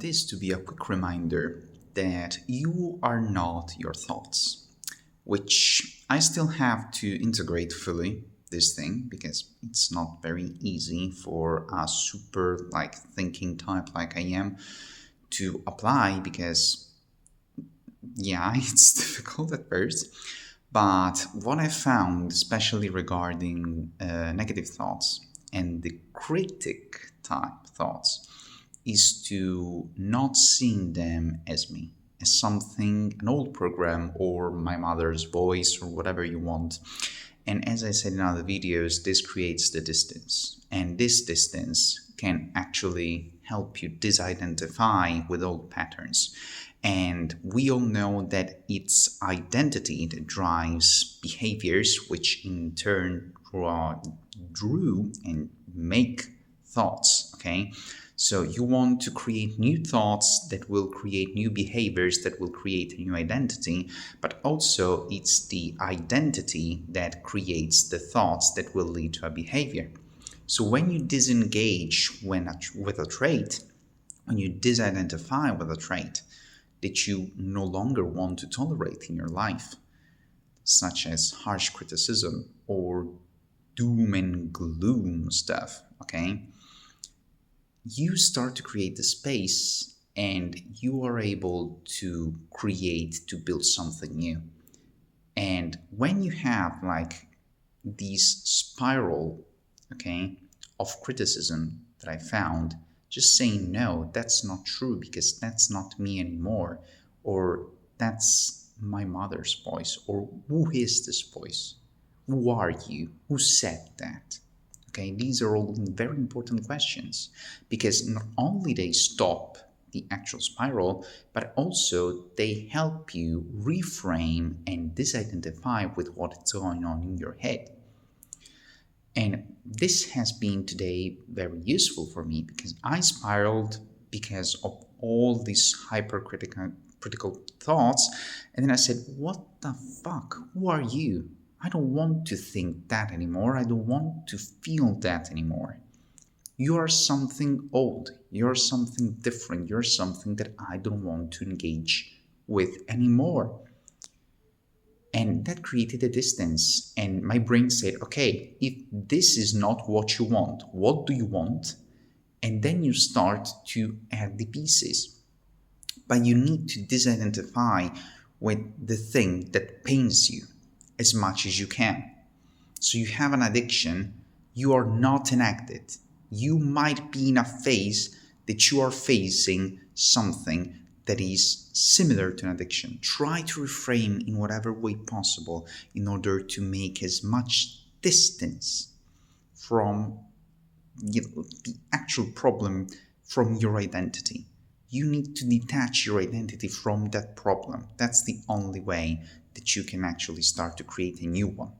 This to be a quick reminder that you are not your thoughts, which I still have to integrate fully this thing because it's not very easy for a super thinking type like I am to apply because yeah, it's difficult at first. But what I found, especially regarding negative thoughts and the critic type thoughts, is to not seeing them as me, as something, an old program or my mother's voice or whatever you want. And as I said in other videos, this creates the distance. And this distance can actually help you disidentify with old patterns. And we all know that it's identity that drives behaviors, which in turn drew and make thoughts. Okay. So you want to create new thoughts that will create new behaviors that will create a new identity, but also it's the identity that creates the thoughts that will lead to a behavior. So when you disengage with a trait, when you disidentify with a trait that you no longer want to tolerate in your life, such as harsh criticism or doom and gloom stuff, okay? You start to create the space and you are able to to build something new. And when you have these spiral, okay, of criticism that I found, just saying no, that's not true because that's not me anymore, or that's my mother's voice, or who is this voice? Who are you? Who said that? Okay, these are all very important questions because not only they stop the actual spiral, but also they help you reframe and disidentify with what's going on in your head. And this has been today very useful for me because I spiraled because of all these hypercritical critical thoughts. And then I said, what the fuck? Who are you? I don't want to think that anymore. I don't want to feel that anymore. You are something old. You're something different. You're something that I don't want to engage with anymore. And that created a distance. And my brain said, okay, if this is not what you want, what do you want? And then you start to add the pieces. But you need to disidentify with the thing that pains you as much as you can. So you have an addiction, you are not enacted. You might be in a phase that you are facing something that is similar to an addiction. Try to reframe in whatever way possible in order to make as much distance from the actual problem from your identity. You need to detach your identity from that problem. That's the only way that you can actually start to create a new one.